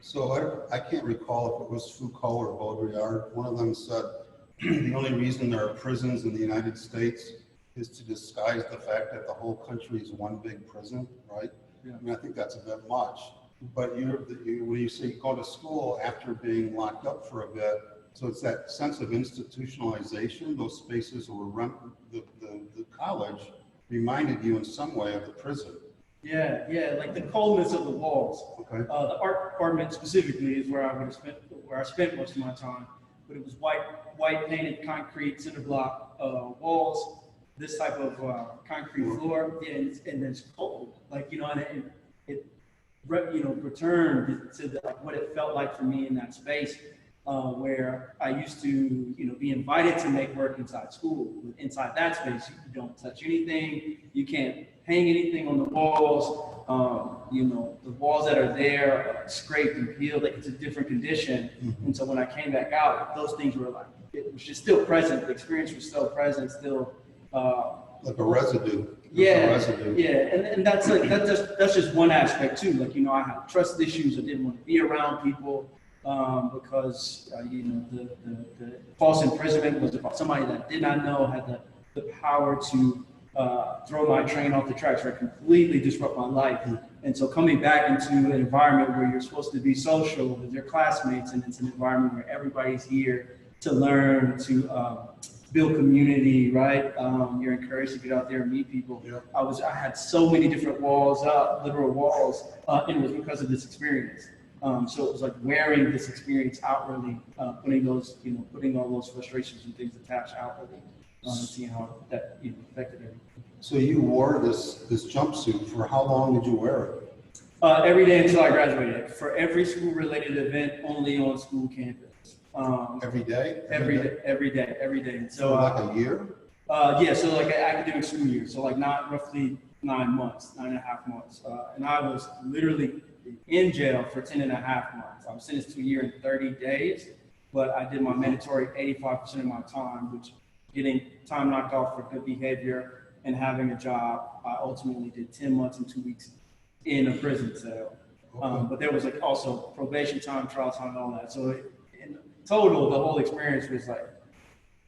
So I can't recall if it was Foucault or Baudrillard. One of them said the only reason there are prisons in the United States is to disguise the fact that the whole country is one big prison, right? Yeah. I mean, I think that's a bit much. But when you say you go to school after being locked up for a bit, so it's that sense of institutionalization. Those spaces were the college reminded you in some way of the prison. Yeah, yeah, like the coldness of the walls. Okay. The art department specifically is where I spent most of my time. But it was white painted concrete cinder block walls, this type of concrete floor, yeah, and it's cold. Like, you know, and it returned to like what it felt like for me in that space, where I used to, you know, be invited to make work inside school. Inside that space, you don't touch anything, you can't hang anything on the walls. You know, the walls that are there are scraped and peeled, like it's a different condition. Mm-hmm. And so when I came back out, those things were like, it was just still present. The experience was still present, still. Like a residue. Yeah, a residue. yeah, and that's like that's just one aspect too. Like, you know, I had trust issues. I didn't want to be around people because you know, the false imprisonment was about somebody that I did not know had the power to throw my train off the tracks, or completely disrupt my life. And so coming back into an environment where you're supposed to be social with your classmates, and it's an environment where everybody's here to learn, to build community, right? You're encouraged to get out there and meet people. Yeah. I had so many different walls up, literal walls, and it was because of this experience. So it was like wearing this experience outwardly, putting all those frustrations and things attached outwardly, and seeing how that, you know, affected everything. So you wore this jumpsuit for how long did you wear it? Every day until I graduated. For every school-related event, only on school campus. Every day? Every day. And so like a year? Yeah, so like an academic school year. So like roughly 9 months, 9.5 months. And I was literally in jail for 10.5 months. I was sentenced to a year and 30 days, but I did my mandatory 85% of my time, which getting time knocked off for good behavior and having a job. I ultimately did 10 months and 2 weeks in a prison cell. Okay. But there was like also probation time, trial time, and all that. So in total, the whole experience was like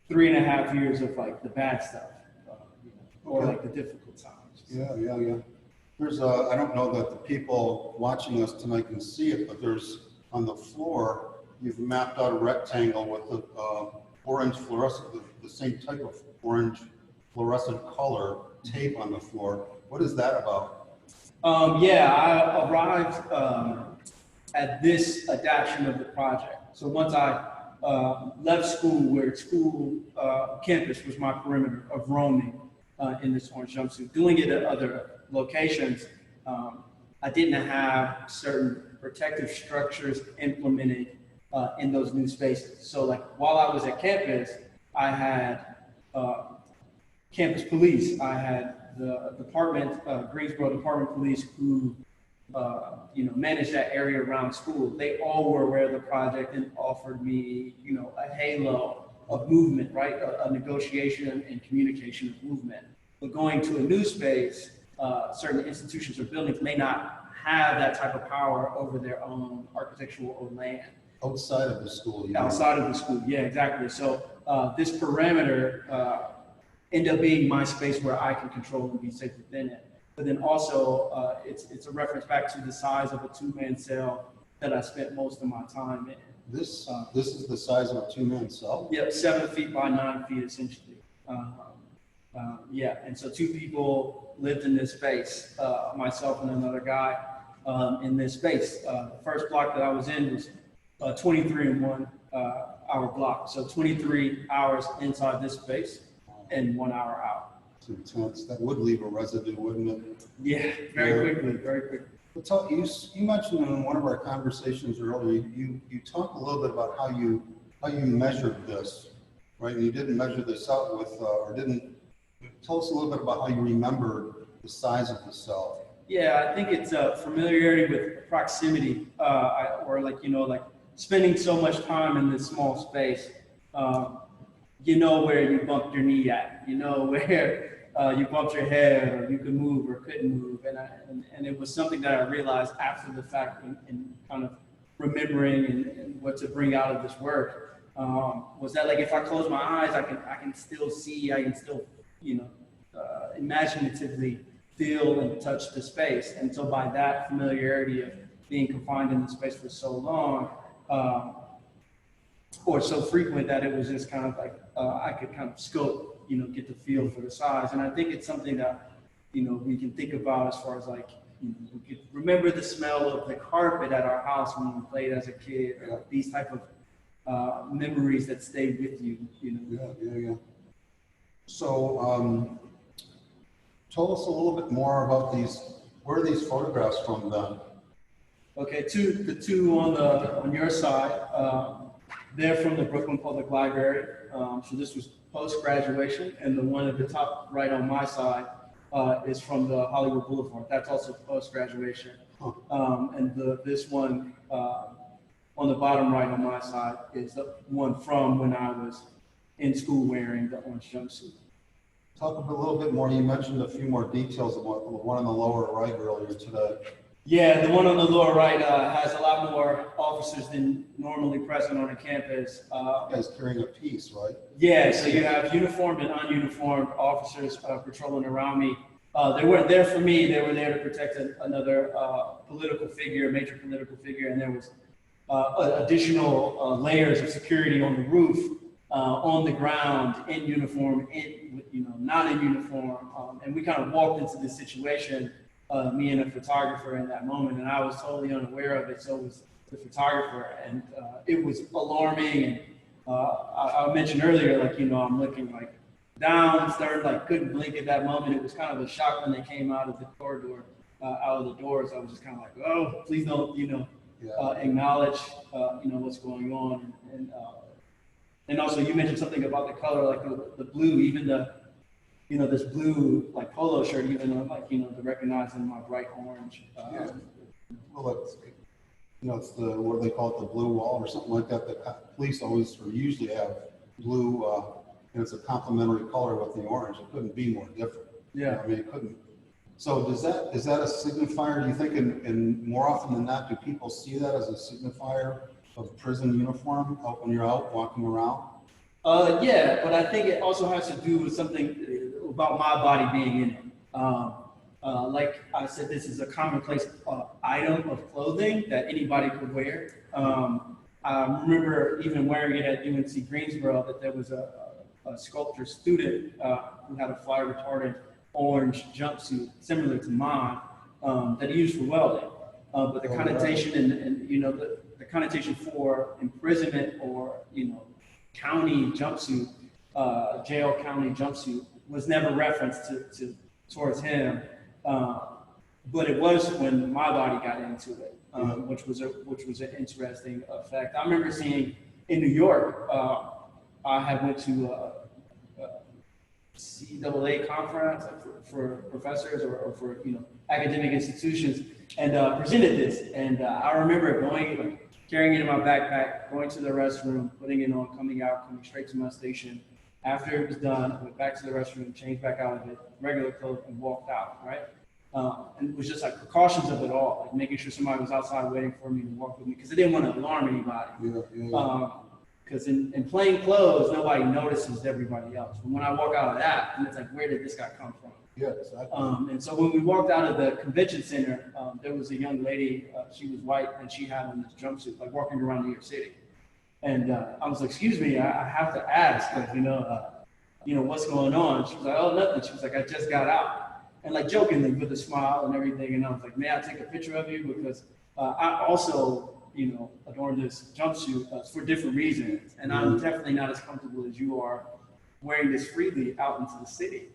3.5 years of like the bad stuff, or like the difficult times. Yeah. There's I don't know that the people watching us tonight can see it, but there's on the floor, you've mapped out a rectangle with the orange fluorescent, the same type of orange fluorescent color tape on the floor. What is that about? Yeah, I arrived at this adaptation of the project. So once I left school, where school campus was my perimeter of roaming in this orange jumpsuit, doing it at other locations, I didn't have certain protective structures implemented in those new spaces. So like while I was at campus, I had campus police. I had the department, Greensboro Department Police, who managed that area around school. They all were aware of the project and offered me, a halo of movement, right? A negotiation and communication of movement. But going to a new space, certain institutions or buildings may not have that type of power over their own architectural or land. Outside of the school. Outside of the school, yeah, exactly. So this parameter ended up being my space where I can control and be safe within it. But then also, it's a reference back to the size of a two-man cell that I spent most of my time in. This is the size of a two-man cell? Yeah, 7 feet by 9 feet, essentially. Yeah, and so two people lived in this space, myself and another guy in this space. The first block that I was in was 23 in 1 hour block. So 23 hours inside this space and 1 hour out. It's intense. That would leave a residue, wouldn't it? Yeah, very quickly. But you mentioned in one of our conversations earlier, you talked a little bit about how you measured this, right? And you didn't measure this out with, tell us a little bit about how you remembered the size of the cell. Yeah, I think it's familiarity with proximity, or like spending so much time in this small space. You know where you bumped your knee at, you know where you bumped your head, or you could move or couldn't move, and it was something that I realized after the fact in kind of remembering and what to bring out of this work was that, like, if I close my eyes, I can still see, I can still, you know, imaginatively feel and touch the space. And so by that familiarity of being confined in the space for so long, or so frequent, that it was just kind of like I could kind of scope, you know, get the feel for the size. And I think it's something that, you know, we can think about as far as like, you know, we could remember the smell of the carpet at our house when we played as a kid, or like these type of memories that stay with you, you know. Yeah. So tell us a little bit more about these. Where are these photographs from then? Okay, the two on your side, they're from the Brooklyn Public Library. So this was post-graduation, and the one at the top right on my side is from the Hollywood Boulevard. That's also post-graduation. And this one on the bottom right on my side is the one from when I was in school wearing the orange jumpsuit. Talk a little bit more. You mentioned a few more details of what the one on the lower right earlier today. Yeah, the one on the lower right has a lot more officers than normally present on a campus. You guys carrying a piece, right? Yeah, so you have uniformed and ununiformed officers patrolling around me. They weren't there for me. They were there to protect another political figure, a major political figure, and there was additional layers of security on the roof, on the ground, in uniform, not in uniform, and we kind of walked into this situation. Me and a photographer in that moment, and I was totally unaware of it. So was the photographer, and it was alarming. And I mentioned earlier, like, you know, I'm looking like down, started like couldn't blink at that moment. It was kind of a shock when they came out of the corridor, out of the doors. I was just kind of like, oh, please don't, you know, acknowledge, you know, what's going on. And also you mentioned something about the color, like the blue, even the, you know, this blue like polo shirt, even like, you know, to recognize in my bright orange. Well, it's, you know, it's the, what do they call it, the blue wall or something like that. The police always or usually have blue, and it's a complementary color with the orange. It couldn't be more different. Yeah. You know, I mean, it couldn't. So is that a signifier? Do you think in more often than not, do people see that as a signifier of prison uniform when you're out walking around? Yeah, but I think it also has to do with something about my body being in it. Like I said, this is a commonplace item of clothing that anybody could wear. I remember even wearing it at UNC Greensboro, that there was a sculpture student who had a fire retardant orange jumpsuit similar to mine that he used for welding. But the connotation and you know, the connotation for imprisonment or, you know, county jumpsuit, jail county jumpsuit was never referenced towards him, but it was when my body got into it, which was an interesting effect. I remember seeing in New York, I had went to a CAA conference for professors or for, you know, academic institutions, and presented this, and I remember going, like, carrying it in my backpack, going to the restroom, putting it on, coming out, coming straight to my station. After it was done, I went back to the restroom, changed back out of it, regular clothes, and walked out, right? And it was just like precautions of it all, like making sure somebody was outside waiting for me to walk with me, because I didn't want to alarm anybody. Because in plain clothes, nobody notices everybody else. But when I walk out of that, and it's like, where did this guy come from? Yeah, exactly. And so when we walked out of the convention center, there was a young lady, she was white, and she had on this jumpsuit, like walking around New York City. And I was like, excuse me, I have to ask, like, you know, what's going on? She was like, oh, nothing. She was like, I just got out. And like jokingly with a smile and everything. And I was like, may I take a picture of you? Because I also, you know, adorn this jumpsuit for different reasons. And I'm definitely not as comfortable as you are wearing this freely out into the city.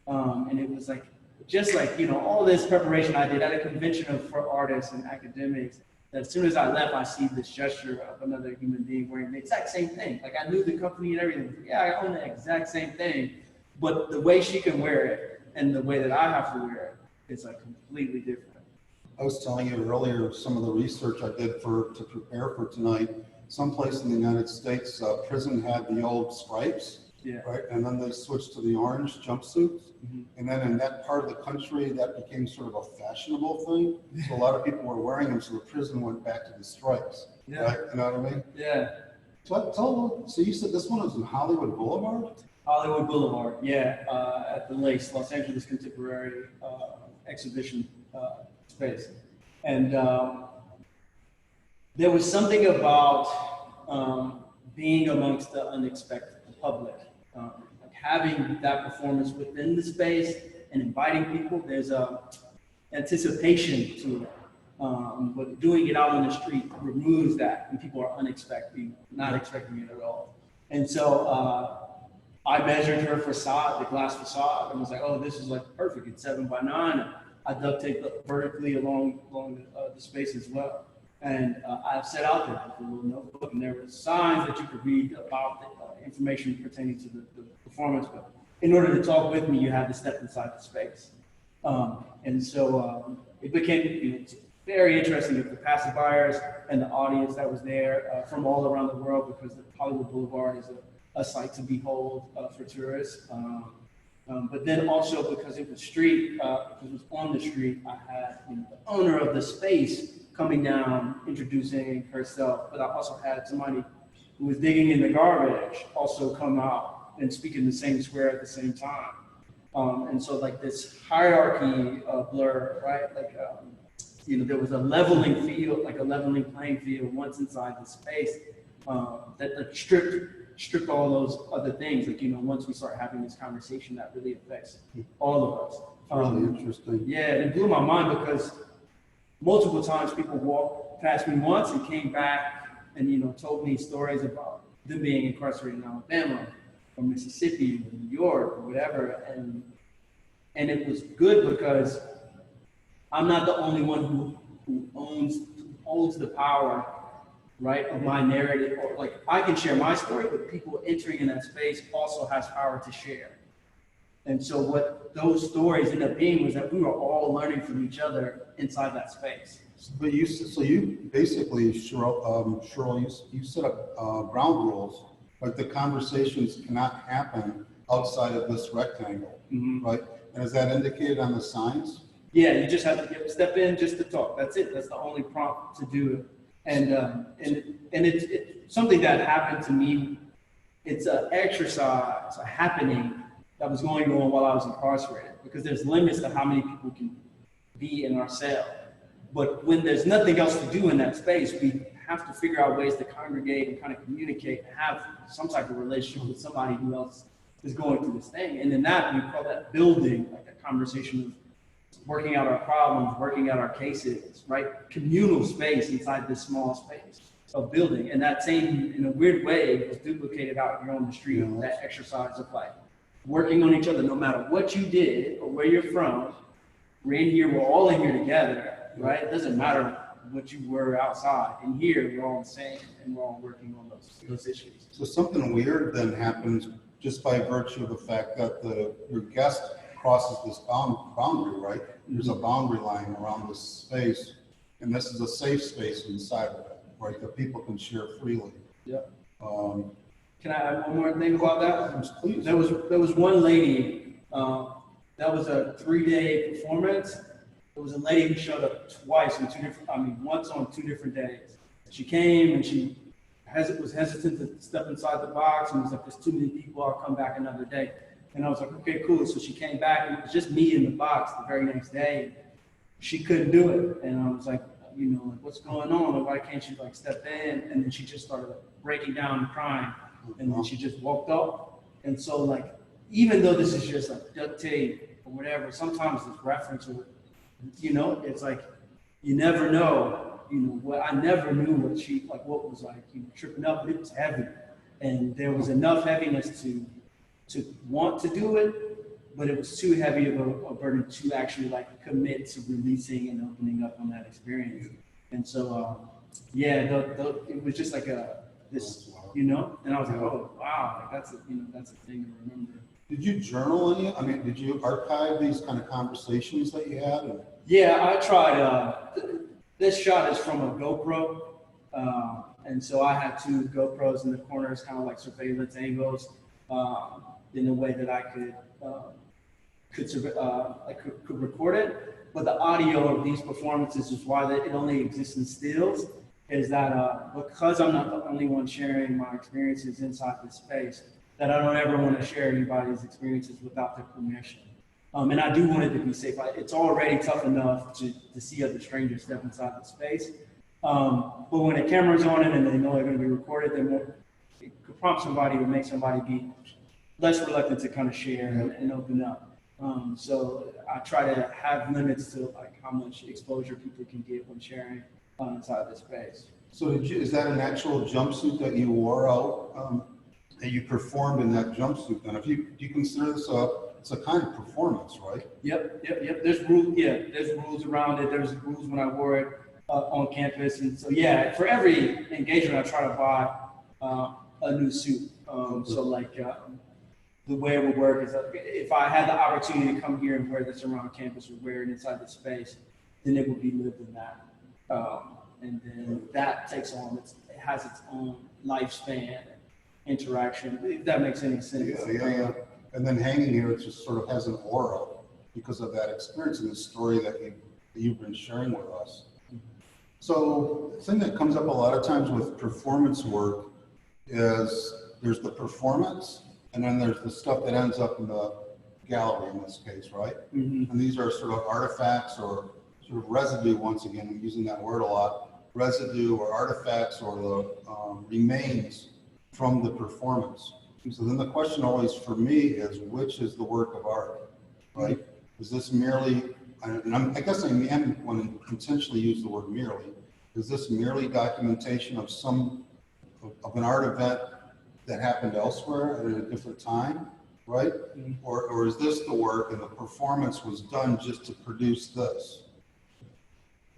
And it was like, just like, you know, all this preparation I did at a convention for artists and academics, that as soon as I left, I see this gesture of another human being wearing the exact same thing. Like, I knew the company and everything. Yeah, I own the exact same thing, but the way she can wear it and the way that I have to wear it is like completely different. I was telling you earlier, some of the research I did to prepare for tonight. Someplace in the United States, prison had the old stripes. Yeah. right? And then they switched to the orange jumpsuits. Mhm. And then in that part of the country, that became sort of a fashionable thing. So a lot of people were wearing them, so the prison went back to the stripes, Yeah. right? You know what I mean? Yeah. So you said this one was in Hollywood Boulevard? Hollywood Boulevard, yeah, at the Lace, Los Angeles Contemporary exhibition space. And there was something about being amongst the unexpected, the public, like having that performance within the space and inviting people. There's a anticipation to it. But doing it out on the street removes that, and people are not expecting it at all. And so I measured her facade, the glass facade, and was like, oh, this is like perfect. It's 7 by 9. And I duct taped it vertically along the space as well. And I set out there with a little notebook, and there were signs that you could read about the information pertaining to the performance. But in order to talk with me, you had to step inside the space. And so it became very interesting with the passerbyers and the audience that was there from all around the world, because the Hollywood Boulevard is a sight to behold for tourists. But then also because it was street, because it was on the street, I had the owner of the space coming down, introducing herself. But I also had somebody who was digging in the garbage also come out and speak in the same square at the same time. And so like this hierarchy blur, right? Like, there was a leveling field, like a leveling playing field once inside the space that stripped all those other things. Like, once we start having this conversation that really affects all of us. Really interesting. Yeah, it blew my mind because multiple times people walked past me once and came back and, told me stories about them being incarcerated in Alabama or Mississippi or New York or whatever. And it was good because I'm not the only one who owns the power, right, of my narrative. Or like I can share my story, but people entering in that space also has power to share. And so what those stories end up being was that we were all learning from each other inside that space. But you basically, Sherrill, you set up ground rules, like the conversations cannot happen outside of this rectangle, right? And is that indicated on the signs? Yeah, you just have to step in just to talk. That's it. That's the only prompt to do it. And it's something that happened to me. It's an exercise, a happening that was going on while I was incarcerated, because there's limits to how many people can be in our cell. But when there's nothing else to do in that space, we have to figure out ways to congregate and kind of communicate and have some type of relationship with somebody who else is going through this thing. And in that, we call that building, like a conversation of working out our problems, working out our cases, right? Communal space inside this small space of building. And that same, in a weird way, was duplicated out here on the street, that exercise of like working on each other, no matter what you did or where you're from. We're in here, we're all in here together, right? It doesn't matter what you were outside. In here, we're all the same, and we're all working on those issues. So something weird then happens just by virtue of the fact that your guest crosses this boundary, right? There's a boundary line around this space, and this is a safe space inside of it, right? That people can share freely. Yep. Can I add one more thing about that? Please. There was one lady, that was a 3-day performance. There was a lady who showed up twice once on 2 different days. She came and she was hesitant to step inside the box and was like, there's too many people, I'll come back another day. And I was like, okay, cool. So she came back and it was just me in the box the very next day. She couldn't do it. And I was like, what's going on? Like, why can't you step in? And then she just started breaking down and crying. And then she just walked up. And so even though this is just duct tape or whatever, sometimes this reference or, it's like, you never know, what I never knew what was tripping up, but it was heavy. And there was enough heaviness to want to do it, but it was too heavy of a burden to actually commit to releasing and opening up on that experience. And so, it was just this, and I was like, oh, wow, that's a thing to remember. Did you journal any? I mean, did you archive these kind of conversations that you had? Yeah, I tried. This shot is from a GoPro. And so I had 2 GoPros in the corners, kind of like surveillance angles. in a way that I could record it. But the audio of these performances is why it only exists in stills, is that because I'm not the only one sharing my experiences inside this space, that I don't ever want to share anybody's experiences without their permission. And I do want it to be safe. It's already tough enough to see other strangers step inside the space. But when a camera's on it and they know they're going to be recorded, then it could prompt somebody or make somebody be less reluctant to kind of share and open up. So I try to have limits to like how much exposure people can get when sharing inside the space. So is that an actual jumpsuit that you wore out, that you performed in that jumpsuit? And do you consider this it's a kind of performance, right? Yep. There's rules. Yeah, there's rules around it. There's rules when I wore it on campus, and so yeah, for every engagement, I try to buy a new suit. So like the way it would work is if I had the opportunity to come here and wear this around campus or wear it inside the space, then it would be lived in that, and then that takes on it has its own lifespan, interaction. If that makes any sense. Yeah. And then hanging here, it just sort of has an aura because of that experience and the story that you've been sharing with us. So the thing that comes up a lot of times with performance work is there's the performance, and then there's the stuff that ends up in the gallery in this case, right? Mm-hmm. And these are sort of artifacts or sort of residue, once again, I'm using that word a lot, residue or artifacts or the remains from the performance. So then the question always for me is, which is the work of art, right? Is this merely, and I guess I am want to intentionally use the word merely, is this merely documentation of of an art event that happened elsewhere at a different time, right? Mm-hmm. Or is this the work and the performance was done just to produce this?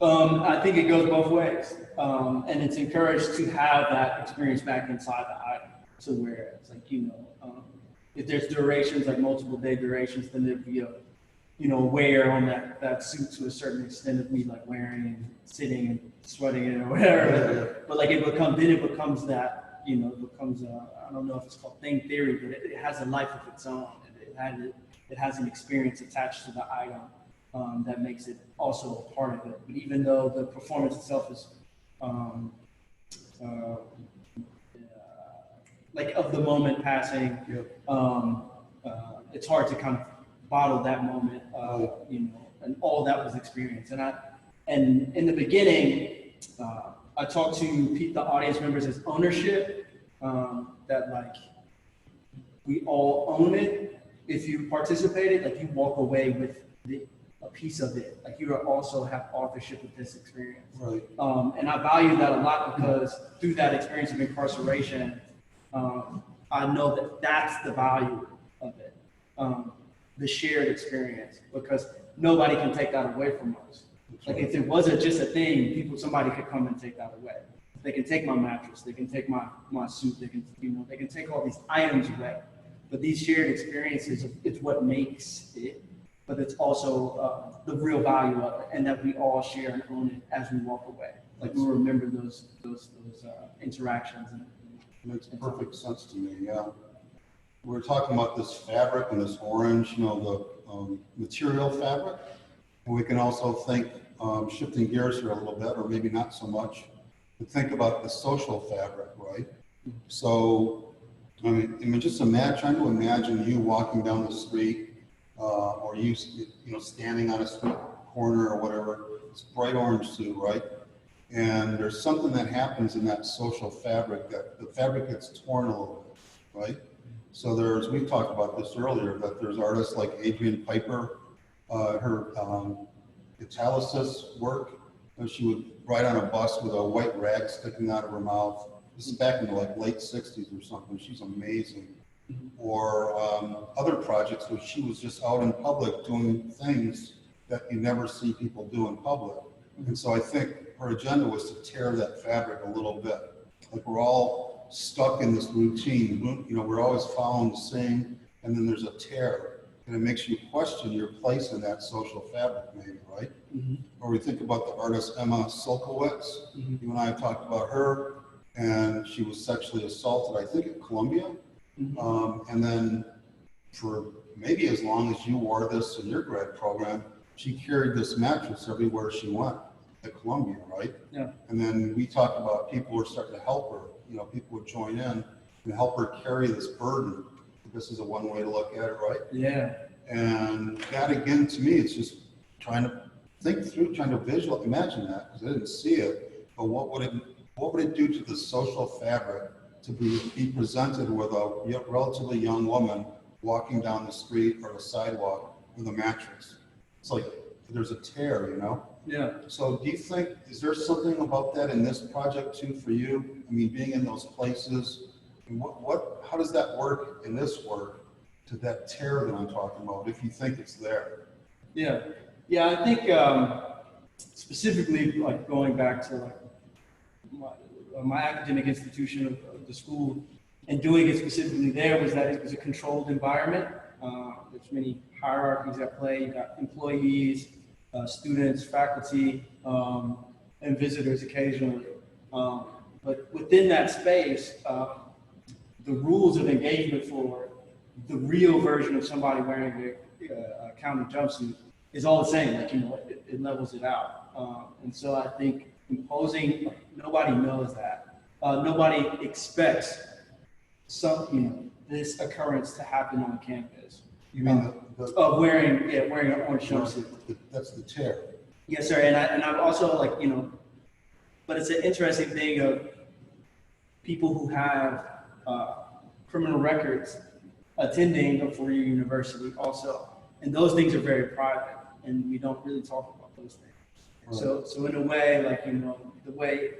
I think it goes both ways. And it's encouraged to have that experience back inside the item. So where it's like, if there's durations, like multiple day durations, then there'd be a wear on that suit to a certain extent of me like wearing and sitting and sweating it or whatever. Yeah. But like it becomes that, it becomes I don't know if it's called thing theory, but it has a life of its own. It has an experience attached to the item that makes it also a part of it. But even though the performance itself is like of the moment passing, it's hard to kind of bottle that moment, and all that was experienced. And in the beginning, I talked to the audience members as ownership, that like we all own it. If you participated, like you walk away with a piece of it, like you also have authorship of this experience. Right. And I value that a lot because through that experience of incarceration, I know that that's the value of it, the shared experience, because nobody can take that away from us. Like if it wasn't just a thing, somebody could come and take that away. They can take my mattress, they can take my suit, they can take all these items away. But these shared experiences, it's what makes it, but it's also the real value of it, and that we all share and own it as we walk away. Like we remember those interactions. Makes perfect sense to me, yeah. We're talking about this fabric and this orange, the material fabric. And we can also think, shifting gears here a little bit, or maybe not so much, to think about the social fabric, right? So, just trying to imagine you walking down the street, or you standing on a street corner or whatever, it's bright orange suit, right? And there's something that happens in that social fabric that the fabric gets torn a little bit, right? So we talked about this earlier, that there's artists like Adrian Piper, her italicist work, and she would ride on a bus with a white rag sticking out of her mouth. This is back in the late 60s or something. She's amazing. Or other projects where she was just out in public doing things that you never see people do in public. And so I think her agenda was to tear that fabric a little bit. Like we're all stuck in this routine. We're always following the same, and then there's a tear, and it makes you question your place in that social fabric, maybe, right? Mm-hmm. Or we think about the artist Emma Sulkowicz. Mm-hmm. You and I have talked about her, and she was sexually assaulted, I think, at Columbia. And then for maybe as long as you wore this in your grad program, she carried this mattress everywhere she went at Columbia, right? Yeah. And then we talked about people were starting to help her. People would join in and help her carry this burden. This is a one way to look at it, right? Yeah. And that again, to me, it's just trying to think through, trying to imagine that, because I didn't see it. But what would it do to the social fabric to be presented with a relatively young woman walking down the street or the sidewalk with a mattress? It's like there's a tear, Yeah. So do you think, is there something about that in this project too for you? I mean, being in those places, and how does that work in this work to that tear that I'm talking about, if you think it's there? Yeah. Yeah, I think specifically, like going back to like my academic institution of the school and doing it specifically there was that it was a controlled environment. There's many hierarchies at play. You got employees, students, faculty, and visitors occasionally. But within that space, the rules of engagement for the real version of somebody wearing a county jumpsuit is all the same. Like, it levels it out. And so I think imposing, nobody knows that. Nobody expects this occurrence to happen on campus. You mean of wearing an orange jumpsuit. That's the tear. Yes, sir. And I've also but it's an interesting thing of people who have criminal records attending a four-year university also. And those things are very private, and we don't really talk about those things. Right. So in a way, the way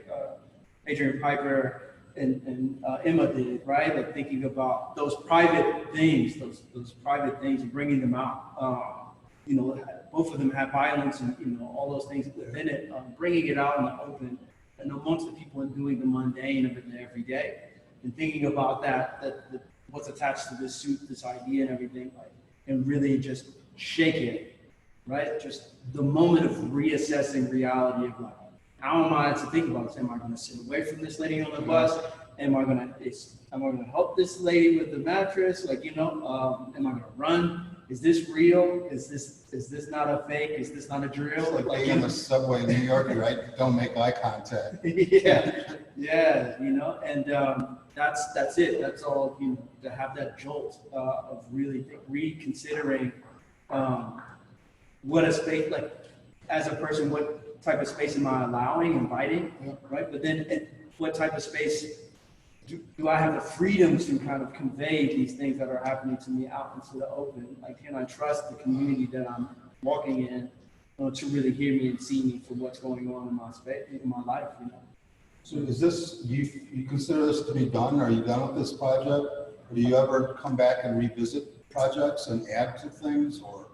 Adrian Piper and Emma did, right? Like thinking about those private things, those private things and bringing them out. Both of them have violence and, all those things within it, bringing it out in the open and amongst the people and doing the mundane of it every day. And thinking about that what's attached to this suit, this idea and everything, and really just shake it, right? Just the moment of reassessing reality of how am I to think about this? Am I going to sit away from this lady on the bus? Am I going to help this lady with the mattress? Am I going to run? Is this real? Is this not a fake? Is this not a drill? It's like being in the subway in New York, right? Don't make eye contact. yeah, and that's it. That's all, to have that jolt of really reconsidering what a space, as a person, what type of space am I allowing, inviting, right? But then what type of space do I have the freedom to kind of convey these things that are happening to me out into the open? Can I trust the community that I'm walking in to really hear me and see me for what's going on in my space, in my life, So is this, you consider this to be done? Are you done with this project? Or do you ever come back and revisit projects and add to things, or?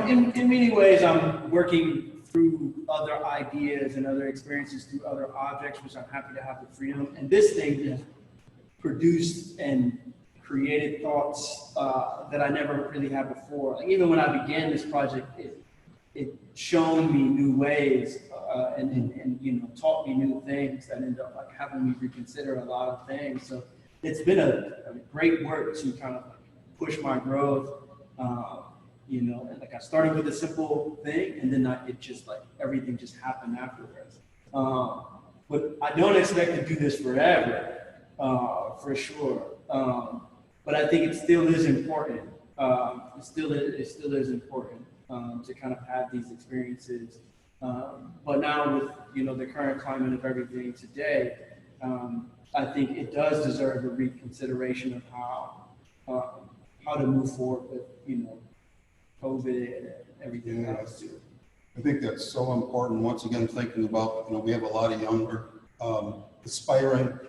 In many ways, I'm working through other ideas and other experiences through other objects, which I'm happy to have the freedom. And this thing is produced and created thoughts that I never really had before. Even when I began this project, it showed me new ways and taught me new things that ended up having me reconsider a lot of things. So it's been a great work to kind of push my growth. I started with a simple thing, and then it just everything just happened afterwards. But I don't expect to do this forever. For sure, but I think it still is important. It still is important to kind of have these experiences. But now with the current climate of everything today, I think it does deserve a reconsideration of how to move forward with COVID and everything else too. I think that's so important. Once again, thinking about we have a lot of younger aspiring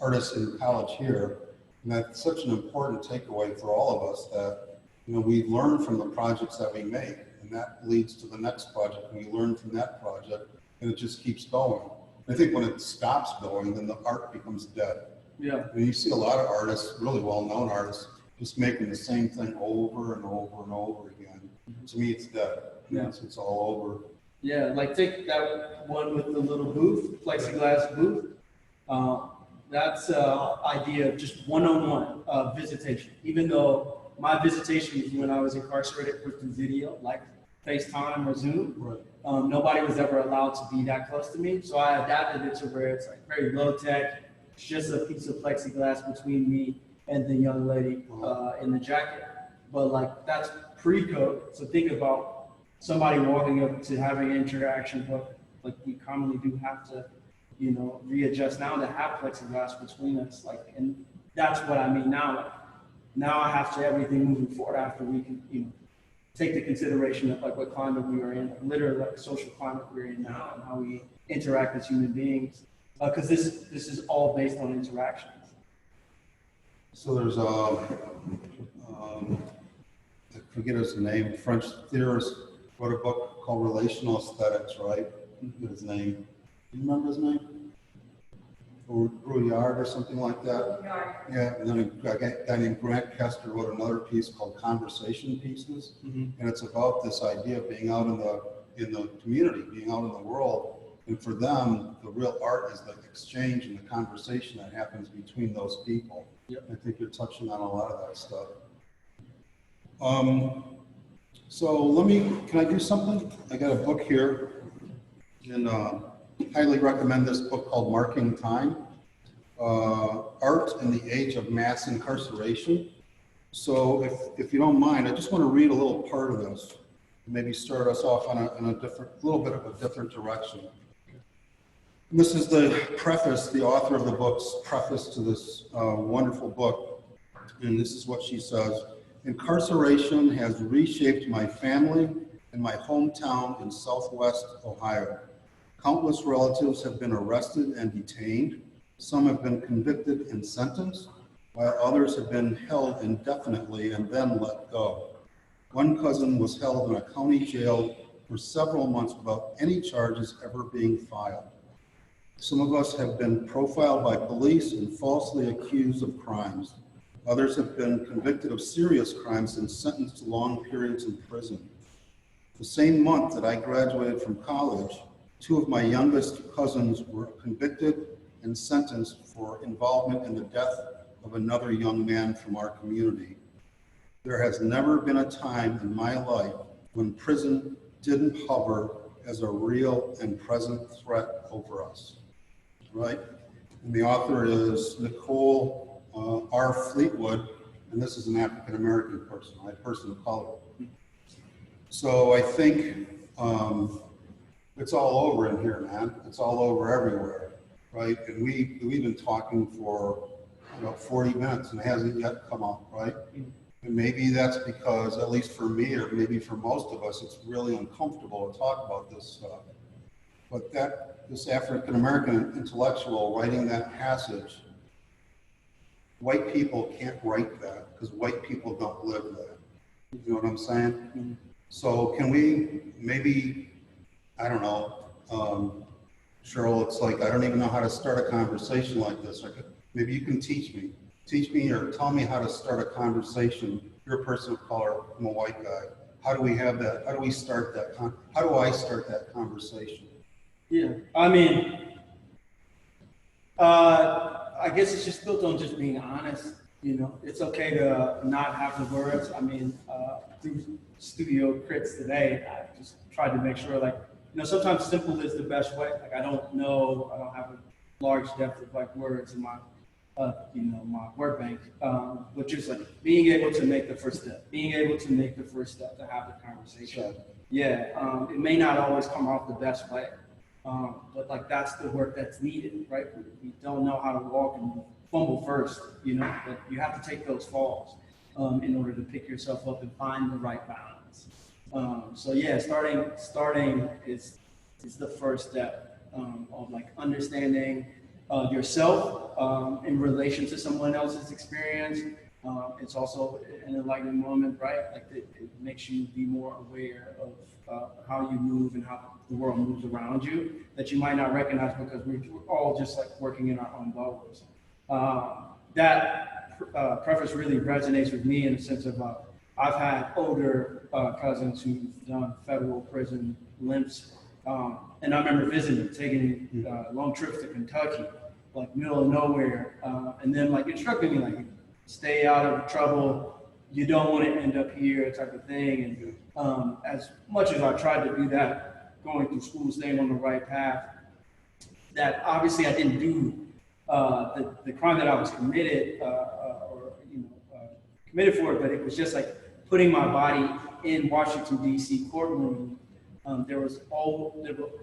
artists in college here, and that's such an important takeaway for all of us that we learn from the projects that we make, and that leads to the next project, and we learn from that project, and it just keeps going. I think when it stops going, then the art becomes dead. Yeah. And you see a lot of artists, really well-known artists, just making the same thing over and over and over again. To me, it's dead. Yeah. It's all over. Yeah, take that one with the little booth, plexiglass booth. That's idea of just one-on-one visitation. Even though my visitation when I was incarcerated was through video, like FaceTime or Zoom. Right. Nobody was ever allowed to be that close to me, so I adapted it to where it's like very low tech. It's just a piece of plexiglass between me and the young lady in the jacket. But like that's pre-code. So think about somebody walking up to having an interaction, but like we commonly do have to, you know, readjust now to have plexiglass between us. Like, and that's what I mean now. Like, now I have to everything moving forward after we can, you know, take the consideration of like what climate we are in, like literally like social climate we're in now, and how we interact as human beings. Because this is all based on interactions. So there's I forget his name, French theorist, wrote a book called Relational Aesthetics, right? His name. Do you remember his name? Brouillard or something like that? Yeah, and then a guy named Grant Kester wrote another piece called Conversation Pieces. And it's about this idea of being out in the community, being out in the world. And for them, the real art is the exchange and the conversation that happens between those people. Yep. I think you're touching on a lot of that stuff. So can I do something? I got a book here, and highly recommend this book called Marking Time, Art in the Age of Mass Incarceration. So if you don't mind, I just want to read a little part of this, maybe start us off on a little bit of a different direction. This is the preface, the author of the book's preface to this wonderful book. And this is what she says. Incarceration has reshaped my family and my hometown in Southwest Ohio. Countless relatives have been arrested and detained. Some have been convicted and sentenced, while others have been held indefinitely and then let go. One cousin was held in a county jail for several months without any charges ever being filed. Some of us have been profiled by police and falsely accused of crimes. Others have been convicted of serious crimes and sentenced to long periods in prison. The same month that I graduated from college, two of my youngest cousins were convicted and sentenced for involvement in the death of another young man from our community. There has never been a time in my life when prison didn't hover as a real and present threat over us. Right? And the author is Nicole R. Fleetwood, and this is an African-American person, a person of color. So I think it's all over in here, man. It's all over everywhere, right? And we've been talking for 40 minutes and it hasn't yet come up, right? And maybe that's because, at least for me, or maybe for most of us, it's really uncomfortable to talk about this stuff. But this African-American intellectual writing that passage, white people can't write that because white people don't live that. You know what I'm saying? Mm-hmm. So can we maybe, I don't know, Sherrill, it's like, I don't even know how to start a conversation like this. Maybe you can teach me or tell me how to start a conversation. You're a person of color, I'm a white guy. How do we have that? How do we start that? How do I start that conversation? Yeah, I mean, I guess it's just built on just being honest. You know, it's okay to not have the words. I mean, through studio crits today, I just tried to make sure, like, sometimes simple is the best way. Like, I don't have a large depth of like words in my, my word bank. But just like being able to make the first step, to have the conversation. Sure. Yeah, it may not always come off the best way. But like that's the work that's needed, right? We don't know how to walk and fumble first, but you have to take those falls in order to pick yourself up and find the right balance. So yeah, starting is the first step of like understanding yourself in relation to someone else's experience. It's also an enlightening moment, right? Like it makes you be more aware of how you move and how the world moves around you that you might not recognize because we're all just like working in our own bubbles. That preface really resonates with me in the sense of I've had older cousins who've done federal prison limps, and I remember visiting, taking long trips to Kentucky, like middle of nowhere, and then like instructing me like, stay out of trouble. You don't want to end up here, type of thing. And as much as I tried to do that, going through school, staying on the right path, that obviously I didn't do the crime that I was committed committed for it, but it was just like putting my body in Washington D.C. courtroom. There were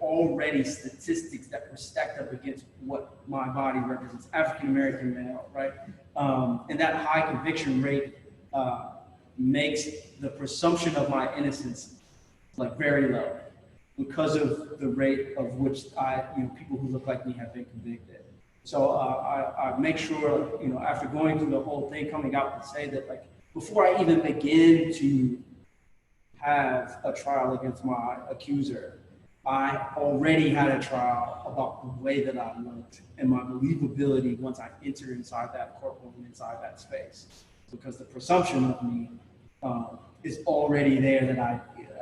already statistics that were stacked up against what my body represents, African American male, right? And that high conviction rate makes the presumption of my innocence like very low because of the rate of which people who look like me have been convicted. So I make sure, after going through the whole thing, coming out to say that like before I even begin to have a trial against my accuser, I already had a trial about the way that I looked and my believability once I enter inside that courtroom, inside that space, because the presumption of me is already there that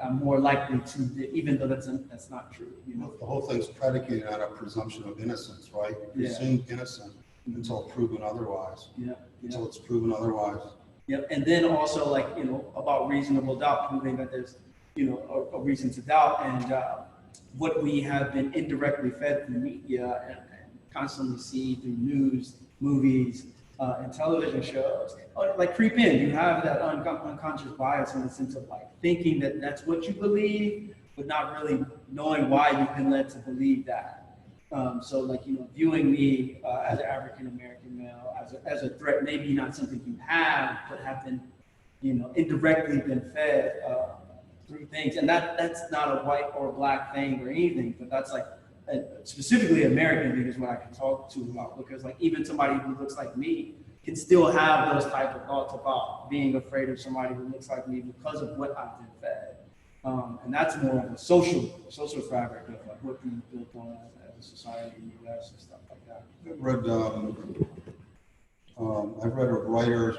I'm more likely to, even though that's not true. The whole thing's predicated on a presumption of innocence, right? You're presumed innocent until proven otherwise. Yeah. Until it's proven otherwise. Yep. And then also about reasonable doubt, proving that there's a reason to doubt, and what we have been indirectly fed through media and constantly see through news, movies, and television shows, like creep in. You have that unconscious bias in the sense of like thinking that that's what you believe, but not really knowing why you've been led to believe that. So viewing me as an African American male as a threat, maybe not something you have, but have been, indirectly been fed through things, and that's not a white or black thing or anything, but that's like specifically American thing is what I can talk to about, because like even somebody who looks like me can still have those type of thoughts about being afraid of somebody who looks like me because of what I've been fed, and that's more of a social fabric of like what we've built on as a society in the U.S. and stuff like that. I've read of writers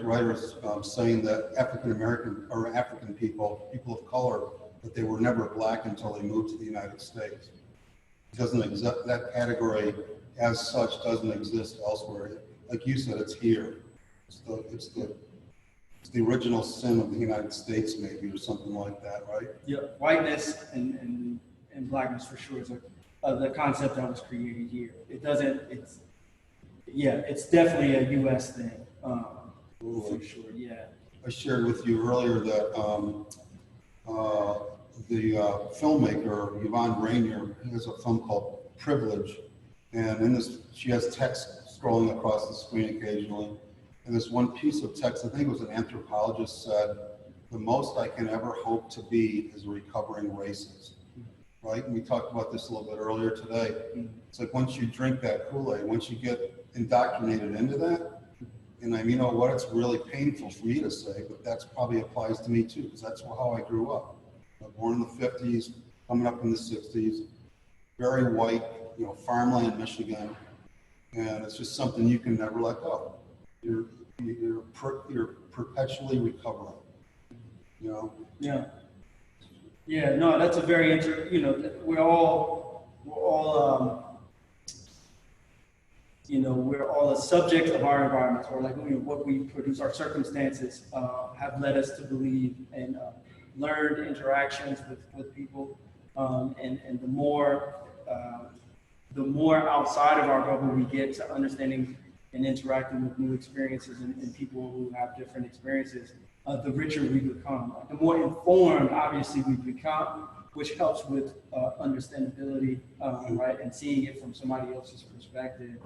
saying that African American or African people of color, that they were never black until they moved to the United States. It doesn't exist, that category as such doesn't exist elsewhere. Like you said, it's here. It's the original sin of the United States, maybe, or something like that, right? Yeah, whiteness and blackness for sure is the concept that was created here. It's definitely a U.S. thing, for sure. Yeah. I shared with you earlier that the filmmaker Yvonne Rainier has a film called Privilege, and in this she has text scrolling across the screen occasionally. And this one piece of text, I think it was an anthropologist, said, "The most I can ever hope to be is a recovering racist." Right? And we talked about this a little bit earlier today. It's like once you drink that Kool-Aid, once you get indoctrinated into that, and you know what, it's really painful for you to say, but that's probably applies to me too, because that's how I grew up. Born in the 50s, coming up in the 60s, very white, farmland, Michigan, and it's just something you can never let go. You're perpetually recovering. Yeah, no, that's a very we're all a subject of our environment, or like what we produce, our circumstances have led us to believe, and learned interactions with people, and the more outside of our bubble we get to understanding and interacting with new experiences and people who have different experiences, the richer we become. The more informed, obviously, we become, which helps with understandability, right, and seeing it from somebody else's perspective.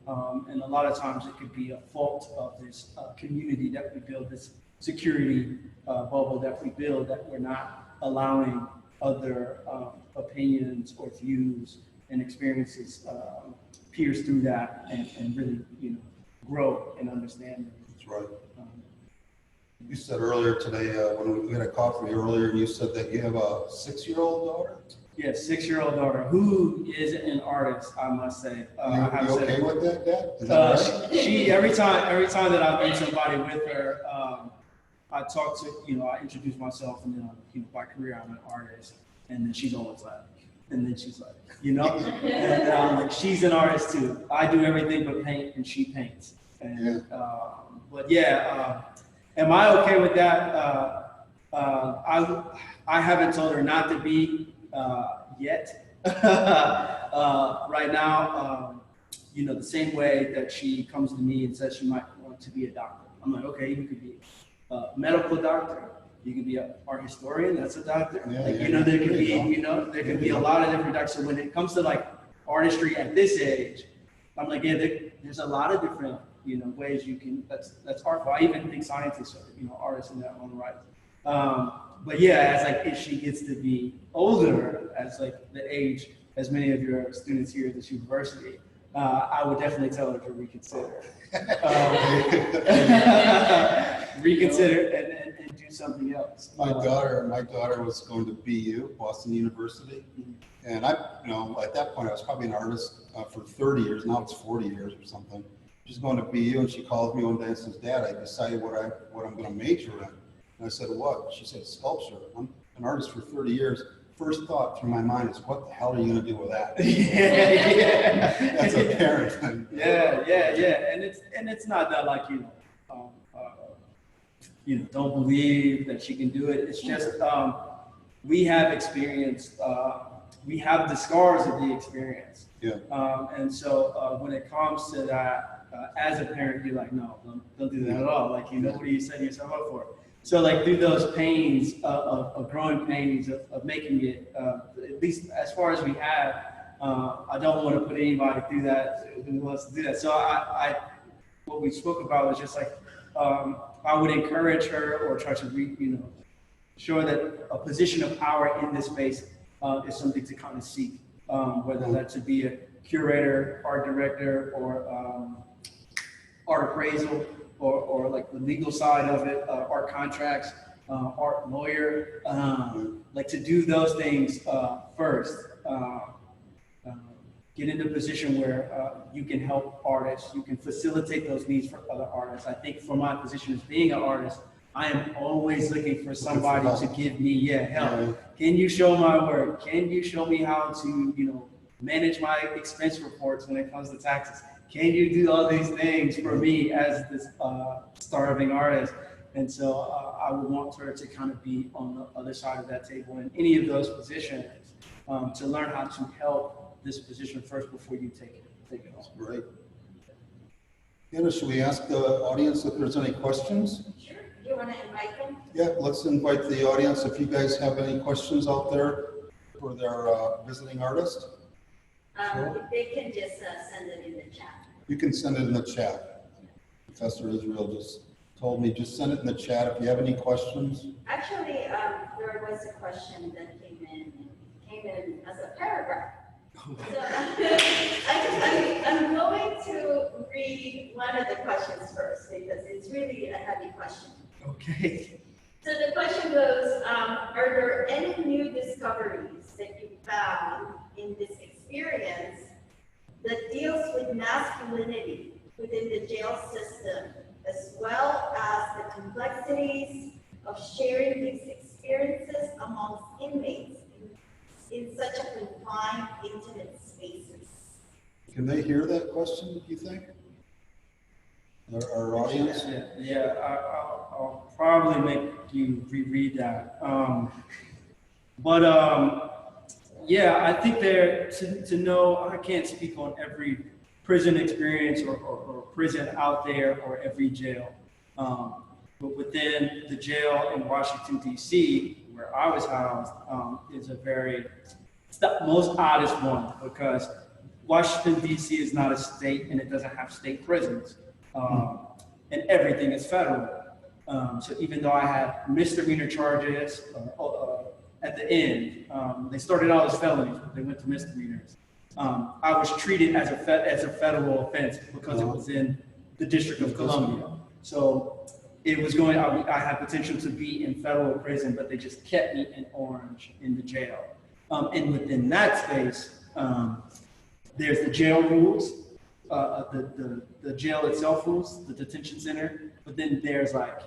And a lot of times it could be a fault of this community that we build, this security bubble that we build, that we're not allowing other opinions or views and experiences pierce through that and really, grow and understand. That's right. You said earlier today, when we had a coffee earlier, you said that you have a 6-year-old daughter? Yes, 6-year-old daughter who is an artist, I must say. You okay with that, Dad? Is that right? She every time that I meet somebody with her, I talk to, I introduce myself, and then by career I'm an artist, and then she's always like, And then she's like, you know, and like, she's an artist too. I do everything but paint, and she paints. And but yeah, am I okay with that? I haven't told her not to be yet. Right now, you know, the same way that she comes to me and says she might want to be a doctor. I'm like, okay, you could be a medical doctor. You could be an art historian. That's a doctor. Like, you know, there could be, you know, there could be a lot of different doctors. So when it comes to like artistry at this age, I'm like, yeah, there's a lot of different, you know, ways you can. That's artful. I even think scientists are, you know, artists in their own right. But yeah, as like if she gets to be older, as like the age as many of your students here at this university, I would definitely tell her to reconsider. Reconsider and do something else. My daughter was going to BU, Boston University, and I, you know, at that point I was probably an artist for 30 years. Now it's 40 years or something. She's going to BU, and she called me one day and says, "Dad, I decided what I'm going to major in." And I said, "What?" She said, "Sculpture. I'm an artist for 30 years." First thought through my mind is, what the hell are you going to do with that? Yeah. That's a parent thing. Yeah. And it's not that like, you know, don't believe that she can do it. It's just we have experienced, we have the scars of the experience. Yeah. And so when it comes to that, as a parent, you're like, no, don't do that at all. Like, you know, what are you setting yourself up for? So like through those pains of growing pains of making it, at least as far as we have, I don't want to put anybody through that who wants to do that. So what we spoke about was just like, I would encourage her or try to show that a position of power in this space is something to kind of seek, whether that to be a curator, art director, or art appraisal, or like the legal side of it, art contracts, art lawyer, like to do those things first. Get in a position where you can help artists, you can facilitate those needs for other artists. I think for my position as being an artist, I am always looking for somebody to give me help. Can you show my work? Can you show me how to manage my expense reports when it comes to taxes? Can you do all these things for me as this starving artist? And so I would want her to kind of be on the other side of that table in any of those positions to learn how to help this position first before you take it on. Right. Anna, should we ask the audience if there's any questions? Sure. Do you want to invite them? Yeah, let's invite the audience. If you guys have any questions out there for their visiting artist. If they can just send it in the chat. You can send it in the chat. Professor Israel just told me, just send it in the chat if you have any questions. Actually, there was a question that came in as a paragraph. So I'm going to read one of the questions first because it's really a heavy question. Okay. So the question goes, are there any new discoveries that you found in this experience that deals with masculinity within the jail system, as well as the complexities of sharing these experiences amongst inmates in such a confined, intimate spaces? Can they hear that question, do you think? Our audience? Yeah, I'll probably make you reread that. Yeah, I think there to know, I can't speak on every prison experience or prison out there or every jail. But within the jail in Washington, D.C., where I was housed, is it's the most oddest one because Washington, D.C. is not a state and it doesn't have state prisons. And everything is federal. So even though I had misdemeanor charges at the end, they started out as felonies, but they went to misdemeanors. I was treated as a federal offense because it was in the District of Columbia. So it was I had potential to be in federal prison, but they just kept me in Orange in the jail. And within that space, there's the jail rules, the jail itself rules, the detention center, but then there's like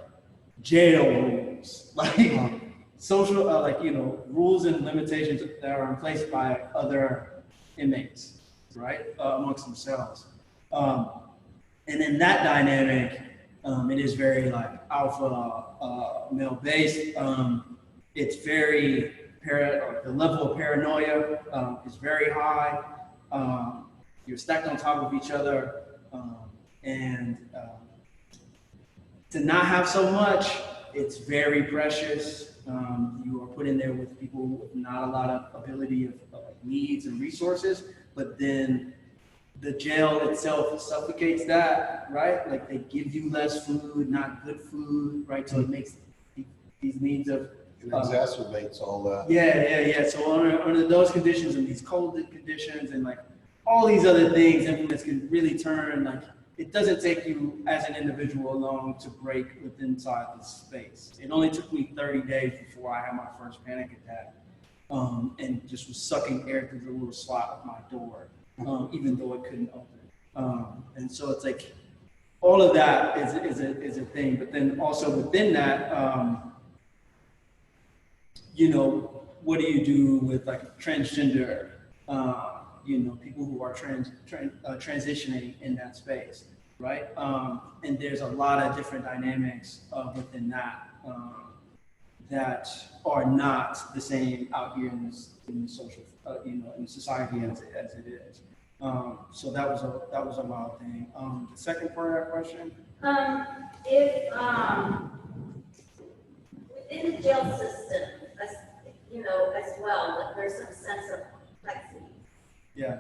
jail rules. Like social, like, you know, rules and limitations that are in place by other inmates, right, amongst themselves. And in that dynamic, it is very like alpha male based. It's very the level of paranoia is very high. You're stacked on top of each other, and to not have so much, it's very precious. You are put in there with people with not a lot of ability of needs and resources, but then the jail itself suffocates that, right? Like they give you less food, not good food, right? So it makes these needs of It exacerbates all that. yeah. So under those conditions and these cold conditions and like all these other things, implements can really turn like it doesn't take you as an individual long to break within inside this space. It only took me 30 days before I had my first panic attack, and just was sucking air through the little slot of my door, even though it couldn't open. And so it's like all of that is a thing. But then also within that, you know, what do you do with like transgender? You know, people who are transitioning in that space, right? And there's a lot of different dynamics within that that are not the same out here in the social, you know, in society as it is. So that was a wild thing. The second part of that question. If within the jail system, as you know, as well, that there's some sense of complexity. Yeah.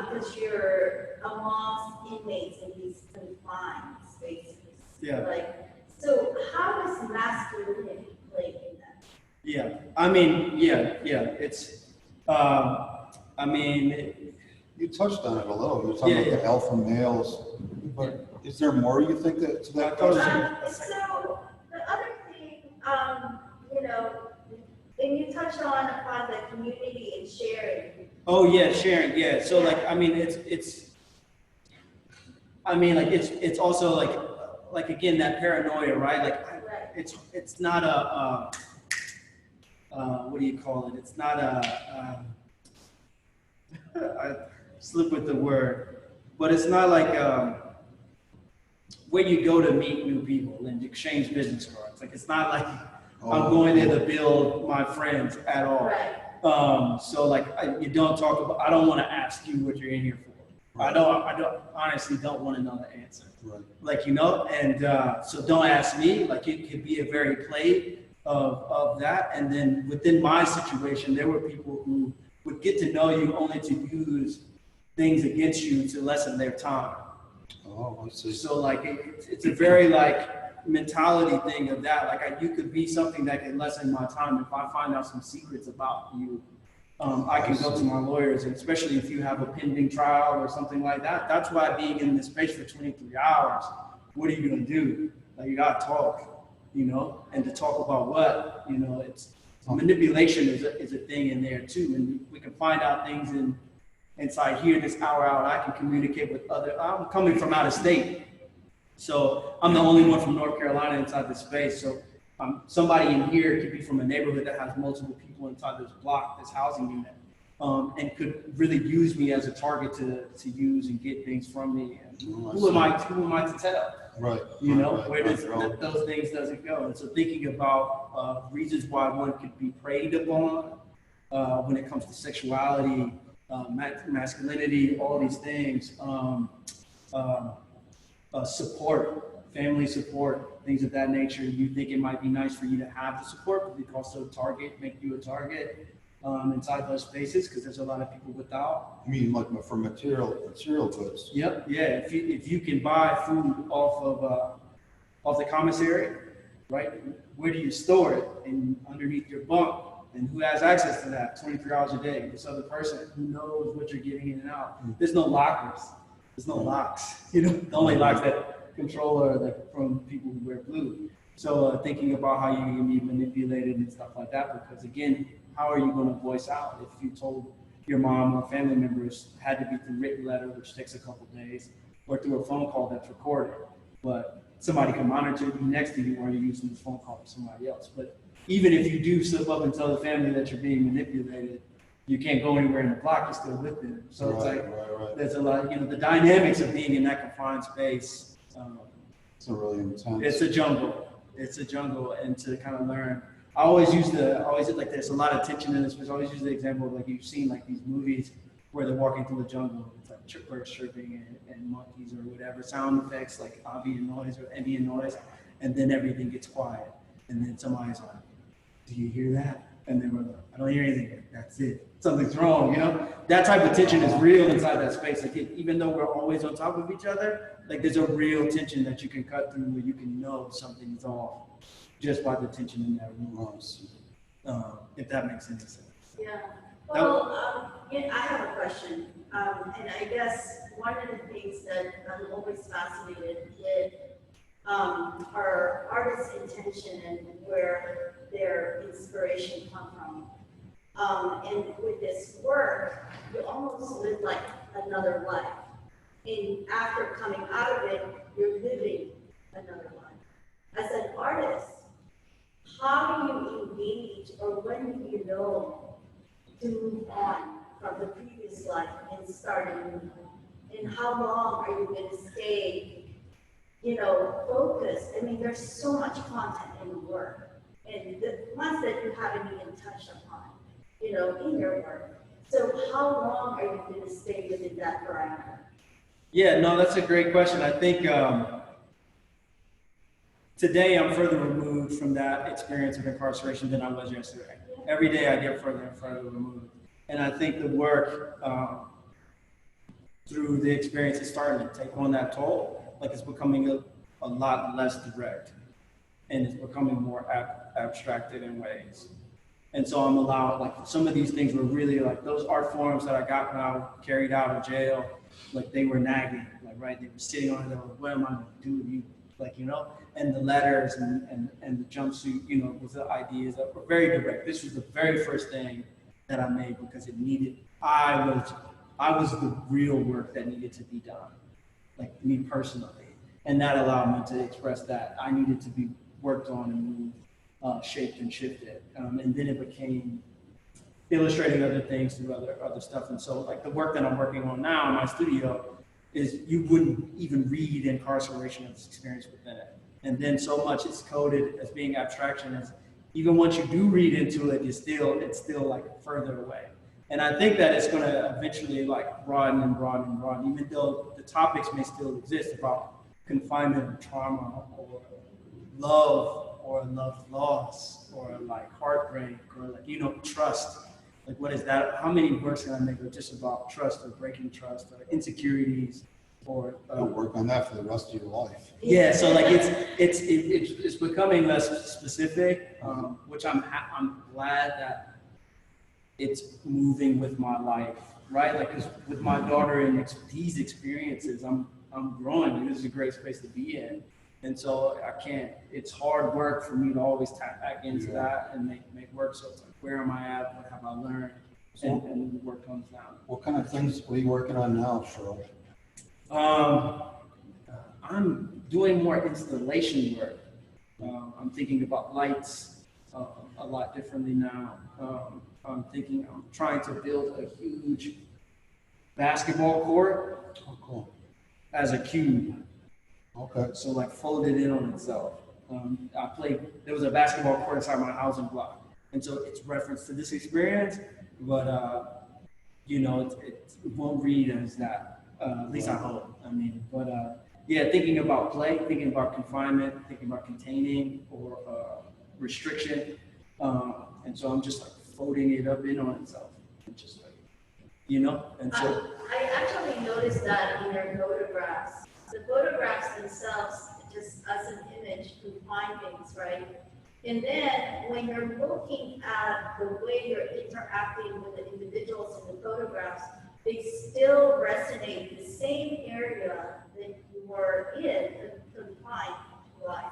Because you're amongst inmates in these confined spaces. Yeah. Like, so how does masculinity play in that? Yeah. I mean, yeah. It's, I mean. You touched on it a little. You're talking about the alpha males, but is there more you think that to that question? So the other thing, you know, and you touched upon the community and sharing. Oh yeah, sharing. Yeah. So like, I mean, it's also like again that paranoia, right? Like, it's not a what do you call it? It's not a I slip with the word, but it's not like where you go to meet new people and exchange business cards. Like it's not like I'm going there to build my friends at all. Right. So like you don't talk about. I don't want to ask you what you're in here for. Right. I honestly don't want to know the answer. Right. Like, you know, and so don't ask me. Like it could be a very play of that. And then within my situation, there were people who would get to know you only to use things against you to lessen their time. Oh, I see. So like it's a very like mentality thing of that. Like you could be something that can lessen my time if I find out some secrets about you. I can go to my lawyers, and especially if you have a pending trial or something like that. That's why being in this space for 23 hours, what are you gonna do? Like you gotta talk, you know, and to talk about what, you know, it's manipulation is a thing in there too, and we can find out things inside here this hour out. I can communicate with other. I'm coming from out of state, so I'm the only one from North Carolina inside this space. So somebody in here could be from a neighborhood that has multiple people inside this block, this housing unit, and could really use me as a target to use and get things from me. And who am I to tell? Right. You know, right, where right, does right. those things doesn't go. And so thinking about reasons why one could be preyed upon when it comes to sexuality, masculinity, all these things, support, family support, things of that nature. You think it might be nice for you to have the support, but it also make you a target inside those spaces because there's a lot of people without. I mean, like for material goods. Yep. Yeah. If you can buy food off the commissary, right? Where do you store it? And underneath your bunk. And who has access to that 23 hours a day? This other person who knows what you're getting in and out. There's no lockers. There's no locks. You know, the only locks that control are from people who wear blue. So thinking about how you can be manipulated and stuff like that, because again, how are you going to voice out if you told your mom or family members had to be through written letter, which takes a couple days, or through a phone call that's recorded, but somebody can monitor you next to you while you're using this phone call to somebody else. But even if you do slip up and tell the family that you're being manipulated, you can't go anywhere in the block, you're still with them. So it's like, there's a lot, the dynamics of being in that confined space. It's a really intense. It's a jungle. It's a jungle, and to kind of learn. I always like there's a lot of tension in this, but I always use the example of like you've seen like these movies where they're walking through the jungle, it's like birds chirping and monkeys or whatever, sound effects like ambient noise or and then everything gets quiet. And then somebody's like, do you hear that? And then we're like, I don't hear anything. That's it. Something's wrong, That type of tension is real inside that space. Like even though we're always on top of each other, like there's a real tension that you can cut through where you can know something's off just by the tension in that room. If that makes any sense. Yeah. Well, I have a question. And I guess one of the things that I'm always fascinated with are artists' intention and where their inspiration come from. And with this work, you almost live like another life. And after coming out of it, you're living another life. As an artist, how do you engage, or when do you know to move on from the previous life and start a new one? And how long are you going to stay, focused? I mean, there's so much content in the work, and the ones that you haven't even touched upon, in your work. So how long are you going to stay within that parameter? Yeah, no, that's a great question. I think today I'm further removed from that experience of incarceration than I was yesterday. Every day I get further and further removed. And I think the work through the experience is starting to take on that toll. Like it's becoming a lot less direct, and it's becoming more abstracted in ways. And so I'm allowed, like some of these things were really like those art forms that I got when I carried out of jail, like they were nagging, like, right? They were sitting on it, they were like, what am I gonna do with you? Like, and the letters and the jumpsuit, with the ideas that were very direct. This was the very first thing that I made because it needed, I was the real work that needed to be done, like me personally. And that allowed me to express that I needed to be worked on and moved, shaped and shifted. And then it became illustrating other things through other stuff. And so like the work that I'm working on now in my studio is you wouldn't even read incarceration as experience within it. And then so much it's coded as being abstraction as even once you do read into it, it's still like further away. And I think that it's gonna eventually like broaden and broaden and broaden, even though the topics may still exist about confinement or trauma or love or love loss or like heartbreak or like, trust. Like what is that? How many works can I make are just about trust or breaking trust or insecurities or You'll work on that for the rest of your life. yeah, so like it's becoming less specific, which I'm glad that it's moving with my life, right? Like, cause with my daughter and these experiences, I'm growing. This is a great space to be in, and so it's hard work for me to always tap back into that and make work. So it's like, where am I at? What have I learned? And the work comes down. What kind of things are you working on now, Sherrill? I'm doing more installation work. I'm thinking about lights a lot differently now. I'm trying to build a huge basketball court as a cube. Okay. So like folded in on itself. There was a basketball court inside my housing block. And so it's reference to this experience, but it won't read as that. At least I hope. Thinking about play, thinking about confinement, thinking about containing or restriction, and so I'm just like folding it up in on itself, and just like, and so. I actually noticed that in your photographs. The photographs themselves, just as an image, confine things, right? And then when you're looking at the way you're interacting with the individuals in the photographs, they still resonate the same area that you were in, confined wise.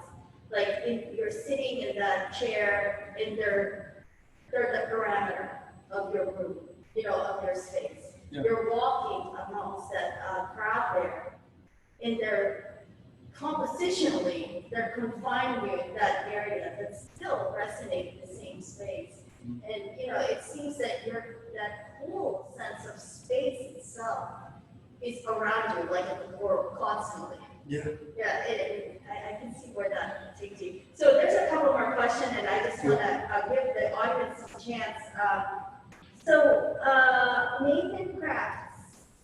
Like you're sitting in that chair, and they're the parameter of your room, of your space. Yeah. You're walking amongst that crowd there, and they're compositionally, they're confining you in that area that still resonates the same space. And, you know, it seems that that whole sense of space itself is around you, like in the world, constantly. Yeah. Yeah, I can see where that takes you. So there's a couple more questions, and I just want to give the audience a chance. Nathan Kraft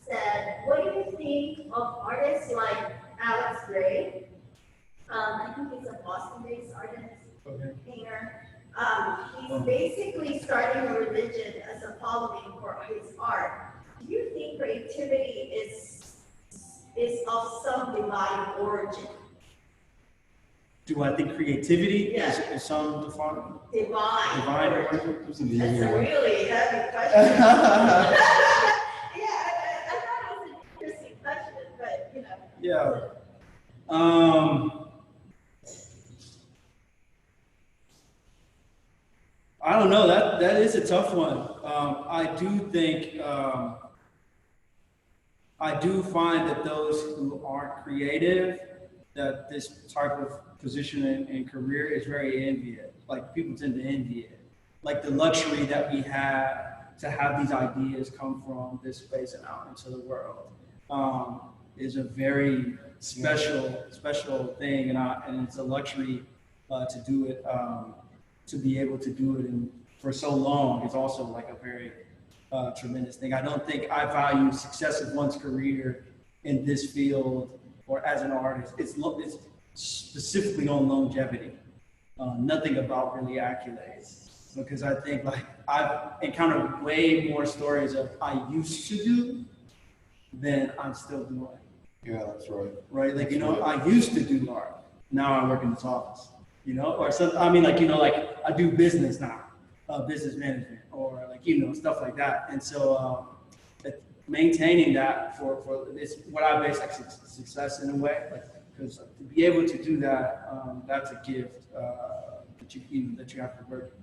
said, what do you think of artists like Alex Gray? I think he's a Boston-based artist, painter. He's basically starting a religion as a following for his art. Do you think creativity is of some divine origin? Do I think creativity Yeah. is some divine Divine origin. origin? It's an That's easy a one. really heavy question. Yeah, I thought it was an interesting question, but you know. Yeah. I don't know. That is a tough one. I do think I do find that those who aren't creative, that this type of position and career is very envious. Like people tend to envy it. Like the luxury that we have to have these ideas come from this space and out into the world is a very special thing, and it's a luxury to do it. To be able to do it for so long is also like a very tremendous thing. I don't think I value success of one's career in this field or as an artist. It's specifically on longevity, nothing about really accolades. Because I think like I've encountered way more stories of I used to do than I'm still doing. Yeah, that's right. Right? Like, you know, I used to do art. Now I work in this office. You know, or some, I mean, like, you know, like I do business now, business management, or like, you know, stuff like that. And so maintaining that for this, what I base like success in a way, like, because to be able to do that, that's a gift that you have to work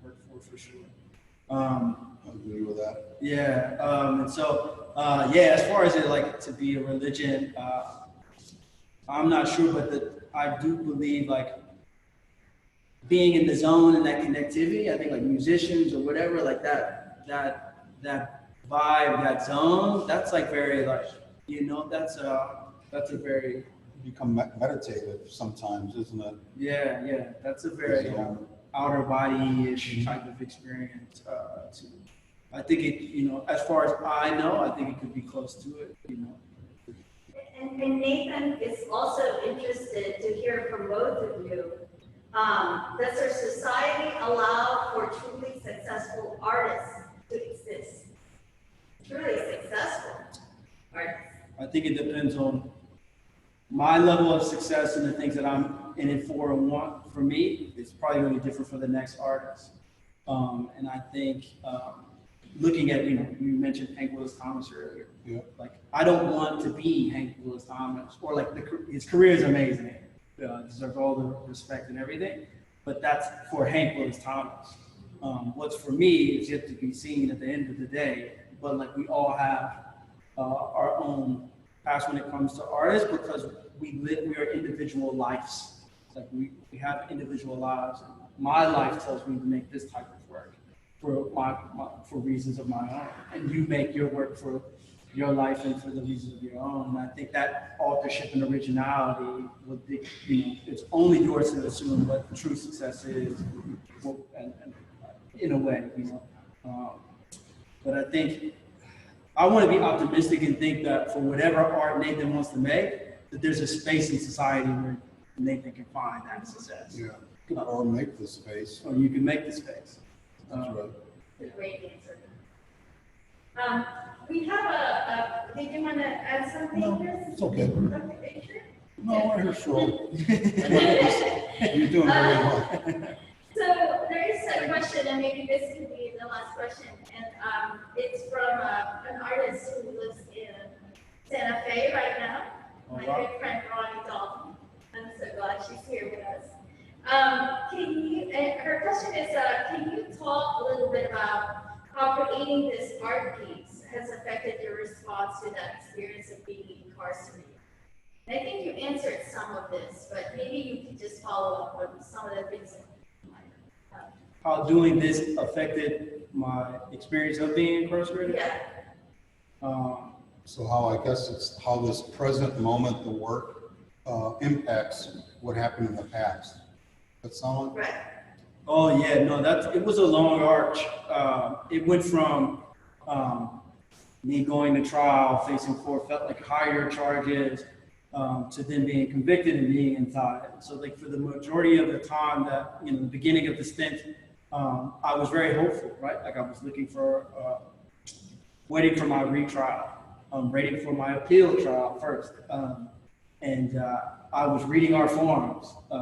for sure. I agree with that. Yeah, and so as far as it like to be a religion, I'm not sure, but I do believe like being in the zone and that connectivity. I think like musicians or whatever, like that vibe, that zone, that's like very like, you know, that's a very Become meditative sometimes, isn't it? yeah, that's a very outer body-ish type of experience. I think it, you know, as far as I know, I think it could be close to it, you know. And Nathan is also interested to hear from both of you. Does our society allow for truly successful artists to exist? Truly successful artists. I think it depends on my level of success and the things that I'm in it for and want. For me, it's probably really different for the next artist. And I think looking at, you know, you mentioned Hank Willis Thomas earlier. Yeah. Like, I don't want to be Hank Willis Thomas, or like his career is amazing. Deserves all the respect and everything, but that's for Hank Willis Thomas. What's for me is yet to be seen at the end of the day, but like we all have our own past when it comes to artists, because we are individual lives. Like we have individual lives. My life tells me to make this type of work for reasons of my own, and you make your work for your life and for the reasons of your own. And I think that authorship and originality would be, you know, it's only yours to assume what true success is, and in a way, you know. But I think I want to be optimistic and think that for whatever art Nathan wants to make, that there's a space in society where Nathan can find that success. Yeah. Or make the space. Or you can make the space. That's right. Great answer. We have did you want to add something? No, Chris? it's okay. Okay, sure. No, we're here short. You're doing very well. So there is a question, and maybe this could be the last question, and it's from an artist who lives in Santa Fe right now, my good friend Ronnie Dalton. I'm so glad she's here with us. Her question is, can you talk a little bit about how creating this art piece has affected your response to that experience of being incarcerated? And I think you answered some of this, but maybe you could just follow up on some of the things that you might have. how doing this affected my experience of being incarcerated. Yeah. So how, I guess it's how this present moment, the work, impacts what happened in the past. That sound like? Right. Oh yeah, no, it was a long arch. It went from me going to trial, facing felt like higher charges, to then being convicted and being inside. So like for the majority of the time that, the beginning of the stint, I was very hopeful, right? Like I was looking for, waiting for my retrial, waiting for my appeal trial first. And I was reading our forums. I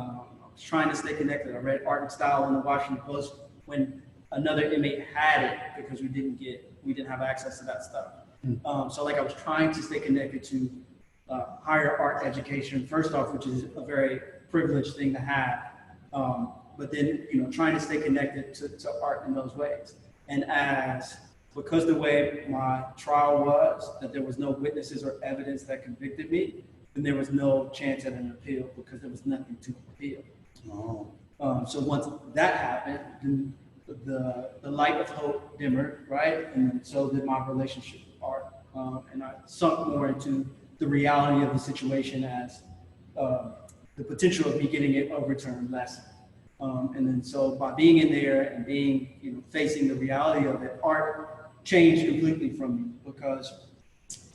was trying to stay connected. I read Art and Style in the Washington Post when another inmate had it because we didn't have access to that stuff. So like I was trying to stay connected to higher art education, first off, which is a very privileged thing to have. But then, trying to stay connected to art in those ways. And because the way my trial was, that there was no witnesses or evidence that convicted me, then there was no chance at an appeal because there was nothing to appeal. Oh. So once that happened, then the light of hope dimmered, right? And so did my relationship with art. And I sunk more into the reality of the situation as the potential of me getting it overturned less. And then so by being in there and being, facing the reality of it, art changed completely from me because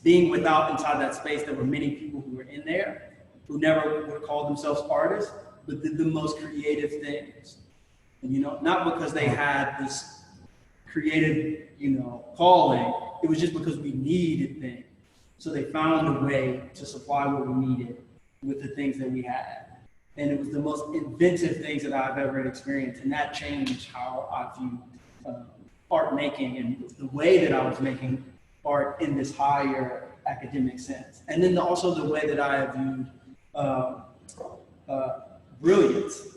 being inside that space, there were many people who were in there who never would call themselves artists, but did the most creative things. And, not because they had this creative, calling, it was just because we needed things. So they found a way to supply what we needed with the things that we had. And it was the most inventive things that I've ever experienced. And that changed how I viewed art making and the way that I was making art in this higher academic sense. And then also the way that I viewed brilliance,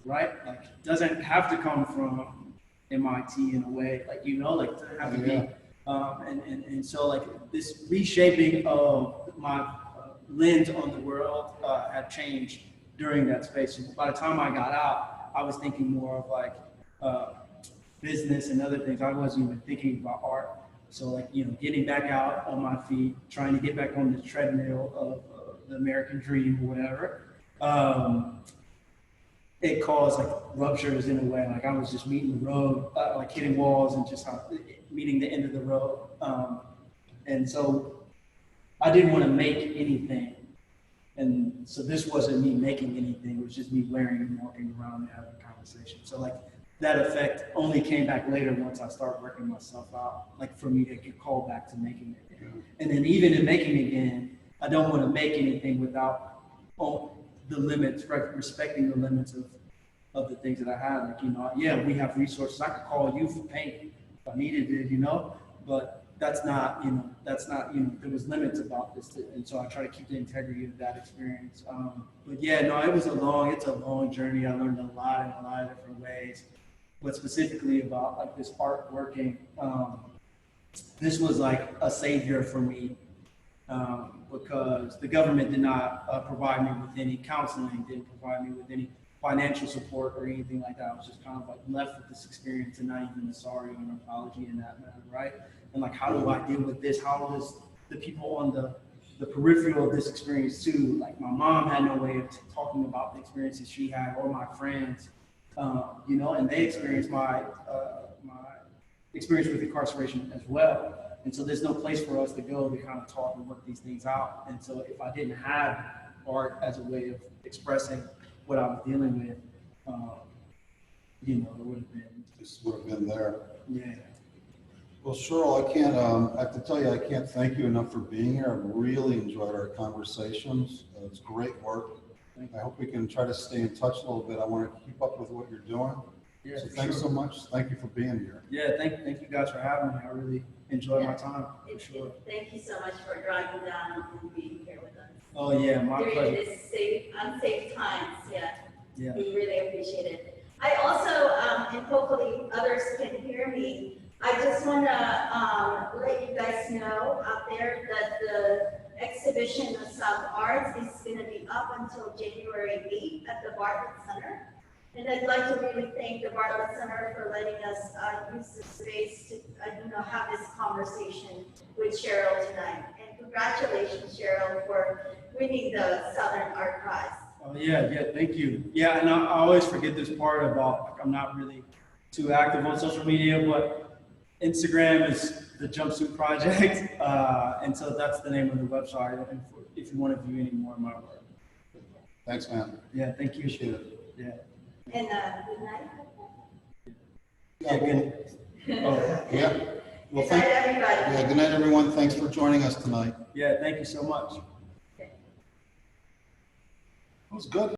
right? Like it doesn't have to come from MIT in a way, like, it doesn't have to be. And so like this reshaping of my lens on the world had changed during that space. So by the time I got out, I was thinking more of like business and other things. I wasn't even thinking about art. So like, getting back out on my feet, trying to get back on the treadmill of the American dream or whatever. It caused like ruptures in a way. Like I was just meeting the road, like hitting walls and just meeting the end of the road. And so I didn't want to make anything. And so this wasn't me making anything, it was just me wearing and walking around and having a conversation. So like that effect only came back later once I started working myself out, like for me to get called back to making it again. And then even in making again, I don't want to make anything without the limits, respecting the limits of the things that I have. Like, yeah, we have resources. I could call you for paint if I needed it, but that's not, there was limits about this. And so I try to keep the integrity of that experience. But yeah, no, it's a long journey. I learned a lot in a lot of different ways, but specifically about like this art working. This was like a savior for me. Because the government did not provide me with any counseling, didn't provide me with any financial support or anything like that. I was just kind of like left with this experience and not even a sorry or an apology in that matter, right? And like, how do I deal with this? How does the people on the peripheral of this experience too, like my mom had no way of talking about the experiences she had or my friends, and they experienced my experience with incarceration as well. And so there's no place for us to go to kind of talk and work these things out. And so if I didn't have art as a way of expressing what I was dealing with, it would have been. This would have been there. Yeah. Well, Sherrill, I have to tell you, I can't thank you enough for being here. I've really enjoyed our conversations. It's great work. I hope we can try to stay in touch a little bit. I want to keep up with what you're doing. Yeah, so thanks so much. Thank you for being here. Yeah, thank you guys for having me. I really enjoyed my time, for sure. Thank you so much for driving down and being here with us. Oh yeah, my during pleasure. this unsafe times, Yeah. We really appreciate it. I also, and hopefully others can hear me, I just want to let you guys know out there that the exhibition of South Arts is going to be up until January 8th at the Bartlett Center. And I'd like to really thank the Bartlett Center for letting us use the space to, have this conversation with Sherrill tonight. And congratulations, Sherrill, for winning the Southern Art Prize. Oh, yeah, thank you. Yeah, and I always forget this part about, like, I'm not really too active on social media, but Instagram is the Jumpsuit Project, and so that's the name of the website if you want to view any more of my work. Thanks, man. Yeah, thank you. Appreciate it. Yeah. And good night. Yeah, Good. Oh, yeah. Well, Good night, everybody. yeah, good night, everyone. Thanks for joining us tonight. yeah, thank you so much. It was good.